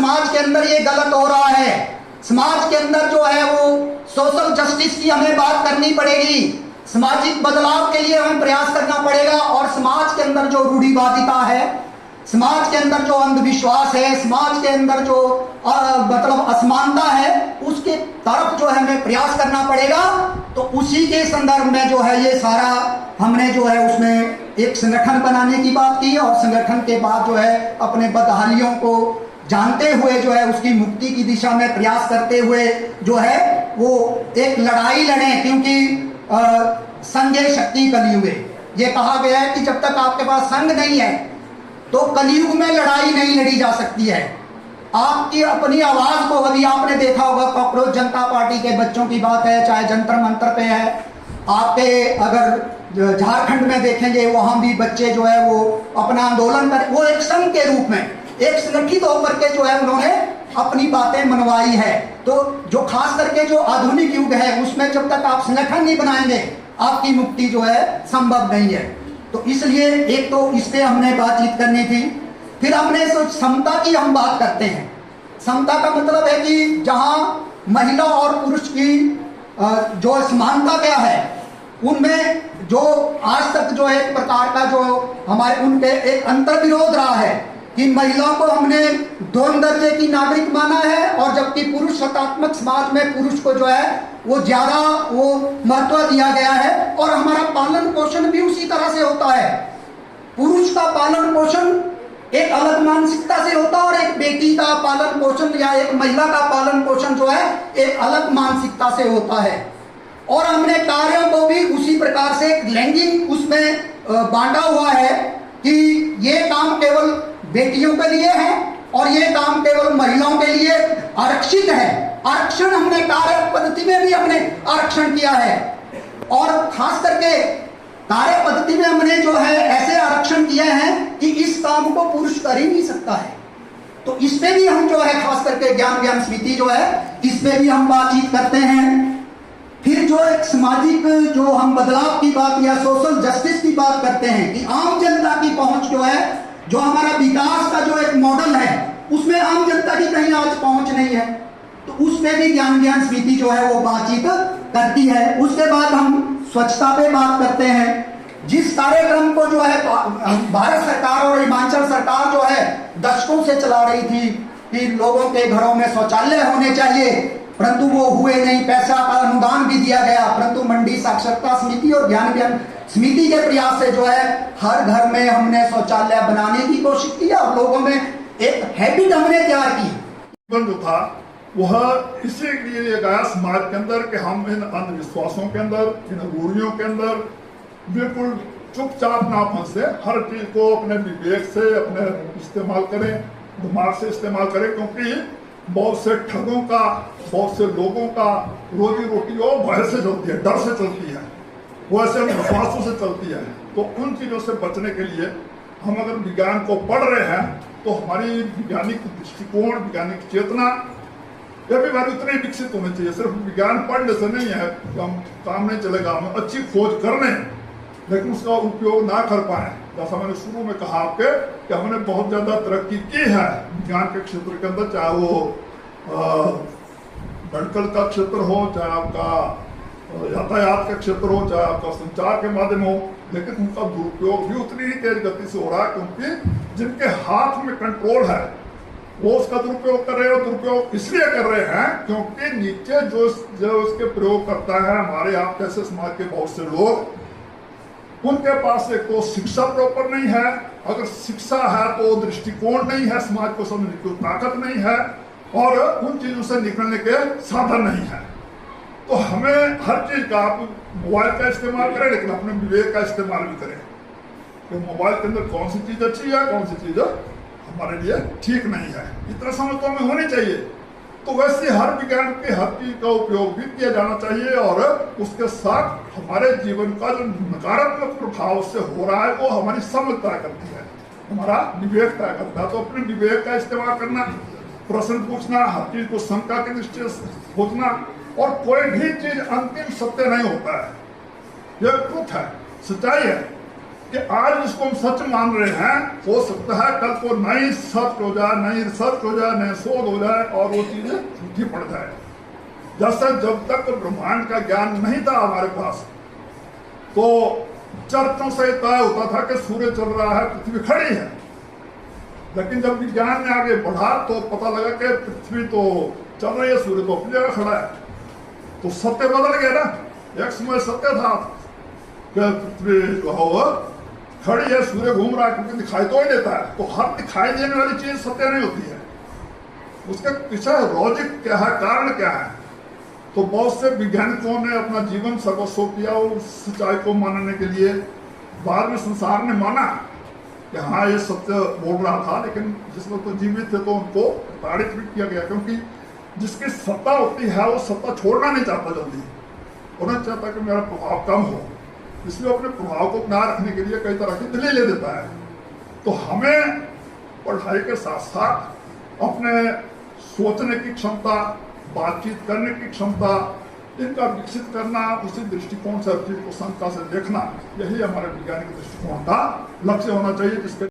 समाज के अंदर ये गलत हो रहा है। समाज के अंदर जो है वो सोशल जस्टिस की हमें बात करनी पड़ेगी, सामाजिक बदलाव के लिए हमें प्रयास करना पड़ेगा। और समाज के अंदर जो रूढ़िवादिता है, समाज के अंदर जो अंधविश्वास है, समाज के अंदर जो मतलब असमानता है, उसके तरफ जो है हमें प्रयास करना पड़ेगा। तो उसी के संदर्भ में जो है ये सारा हमने जो है उसमें एक संगठन बनाने की बात की, और संगठन के बाद जो है अपने बदहालियों को जानते हुए जो है उसकी मुक्ति की दिशा में प्रयास करते हुए जो है वो एक लड़ाई लड़ें। क्योंकि संघे शक्ति कलियुगे, ये कहा गया है कि जब तक आपके पास संघ नहीं है तो कलयुग में लड़ाई नहीं लड़ी जा सकती है। आपकी अपनी आवाज को, अभी आपने देखा होगा कॉकरोच जनता पार्टी के बच्चों की बात है, चाहे जंतर मंतर पे है, आपके अगर झारखंड में देखेंगे वहां भी बच्चे जो है वो अपना आंदोलन कर, वो एक संघ के रूप में एक संगठित होकर के जो है उन्होंने अपनी बातें मनवाई है। तो जो खास करके जो आधुनिक युग है उसमें जब तक आप संगठन नहीं बनाएंगे आपकी मुक्ति जो है संभव नहीं है। तो इसलिए एक तो इस पे हमने बातचीत करनी थी। फिर हमने समता की हम बात करते हैं। समता का मतलब है कि जहां महिला और पुरुष की जो समानता क्या है, उनमें जो आज तक जो है एक प्रकार का जो हमारे उनके एक अंतर विरोध रहा है कि महिलाओं को हमने दोनों दर्जे की नागरिक माना है, और जबकि पुरुष सत्तात्मक समाज में पुरुष को जो है वो ज्यादा वो महत्व दिया गया है। और हमारा पालन पोषण भी उसी तरह से होता है। पुरुष का पालन पोषण एक अलग मानसिकता से होता है, और एक बेटी का पालन पोषण या एक महिला का पालन पोषण जो है एक अलग मानसिकता से होता है। और हमने कार्यों को भी उसी प्रकार से लैंगिक उसमें बांटा हुआ है कि ये काम केवल बेटियों के लिए है और ये काम केवल महिलाओं के लिए आरक्षित है। आरक्षण हमने कार्य पद्धति में भी हमने आरक्षण किया है, और खास करके कार्य पद्धति में हमने जो है ऐसे आरक्षण किए हैं कि इस काम को पुरुष कर ही नहीं सकता है। तो इसमें भी हम जो है खास करके ज्ञान समिति जो है इसमें भी हम बातचीत करते हैं। फिर जो एक सामाजिक जो हम बदलाव की बात या सोशल जस्टिस की बात करते हैं कि आम जनता की पहुंच जो है, जो हमारा विकास का जो एक मॉडल है उसमें आम जनता की कहीं आज पहुंच नहीं है। तो उसमें भी ज्ञान समिति जो है वो बातचीत करती है। उसके बाद हम स्वच्छता पे बात करते हैं। जिस कार्यक्रम को जो है भारत सरकार और हिमाचल सरकार जो है दशकों से चला रही थी कि लोगों के घरों में शौचालय होने चाहिए, परंतु वो हुए नहीं। पैसा का अनुदान भी दिया गया, परंतु मंडी साक्षरता समिति और ज्ञान समिति के प्रयास से जो है हर घर में हमने शौचालय बनाने की कोशिश की और लोगों में एक हैबिट हमने तैयार की। जो था वह इसीलिए गया समाज के अंदर कि हम इन अंधविश्वासों के अंदर, इन रूढ़ियों के अंदर बिल्कुल चुपचाप ना फंसे, हर चीज को अपने विवेक से अपने इस्तेमाल करें, दिमाग से इस्तेमाल करें। क्योंकि बहुत से ठगों का, बहुत से लोगों का रोजी रोटी वो भय से चलती है, डर से चलती है, वो ऐसे विश्वासों से चलती है। तो उन चीजों से बचने के लिए हम अगर विज्ञान को पढ़ रहे हैं तो हमारी वैज्ञानिक दृष्टिकोण, वैज्ञानिक चेतना यह भी बात उतनी विकसित होनी चाहिए। सिर्फ विज्ञान पढ़ने से नहीं है हम काम नहीं चलेगा। हम अच्छी खोज कर लें लेकिन उसका उपयोग ना कर पाए। जैसा मैंने शुरू में कहा आपके कि हमने बहुत ज्यादा तरक्की की है विज्ञान के क्षेत्र के अंदर, चाहे वो मेडिकल का क्षेत्र हो, चाहे आपका यातायात का क्षेत्र हो, चाहे आपका संचार के माध्यम हो, लेकिन उनका दुरुपयोग भी उतनी ही तेज गति से हो रहा है। क्योंकि जिनके हाथ में कंट्रोल है वो उसका दुरुपयोग कर रहे हैं। दुरुपयोग इसलिए कर रहे हैं क्योंकि नीचे जो उसके प्रयोग करता है, हमारे आप जैसे समाज के बहुत से लोग, उनके पास एक तो शिक्षा प्रॉपर नहीं है। अगर शिक्षा है तो दृष्टिकोण नहीं है, समाज को समझने की ताकत नहीं है, और उन चीजों से निकलने के साधन नहीं है। तो हमें हर चीज का, आप मोबाइल का इस्तेमाल करें लेकिन अपने विवेक का इस्तेमाल भी करें। तो मोबाइल के अंदर कौन सी चीज अच्छी है, कौन सी चीज हमारे लिए ठीक नहीं है, इतना समझ तो हमें होनी चाहिए। तो वैसे हर विज्ञान के हर चीज का उपयोग भी किया जाना चाहिए, और उसके साथ हमारे जीवन का जो नकारात्मक प्रभाव से हो रहा है वो हमारी समझ तय करती है, हमारा विवेक तय करता है। तो अपने विवेक का इस्तेमाल करना, प्रश्न पूछना, हर चीज को शंका की दृष्टि से सोचना, और कोई भी चीज अंतिम सत्य नहीं होता है। यह ट्रुथ है, सच्चाई है। कि आज जिसको हम सच मान रहे हैं हो सकता है कल को नई सच हो जाए, नई रिसर्च हो जाए, नए शोध हो जाए और वो चीजें झूठी पड़ जाए। जैसे जब तक ब्रह्मांड का ज्ञान नहीं था हमारे पास तो चर्चों से तय होता था कि सूर्य चल रहा है, पृथ्वी खड़ी है। लेकिन जब विज्ञान ने आगे बढ़ा तो पता लगा कि पृथ्वी तो चल रही है, सूर्य तो अपनी जगह खड़ा है। तो सत्य बदल गया ना। एक समय सत्य था कि पृथ्वी जो है खड़ी है, सूर्य घूम रहा है, क्योंकि दिखाई तो ही देता है। तो हर दिखाई देने वाली चीज सत्य नहीं होती है, उसके पीछे लॉजिक क्या है, कारण क्या है। तो बहुत से वैज्ञानिकों ने अपना जीवन सर्वस्व किया उस सच्चाई को मानने के लिए। बाद में संसार ने माना कि हाँ ये सत्य बोल रहा था, लेकिन जिस वक्त तो जीवित थे तो उनको ताड़ित भी किया गया, क्योंकि जिसकी सत्ता होती है वो सत्ता छोड़ना नहीं चाहता जल्दी, वो नहीं चाहता कि मेरा प्रभाव कम हो, इसलिए अपने प्रभाव को बनाए रखने के लिए कई तरह की दलील ले देता है। तो हमें पढ़ाई के साथ साथ अपने सोचने की क्षमता, बातचीत करने की क्षमता, इनका विकसित करना, उसी दृष्टिकोण से चीज को शंका से देखना, यही हमारे वैज्ञानिक दृष्टिकोण का लक्ष्य होना चाहिए, जिसके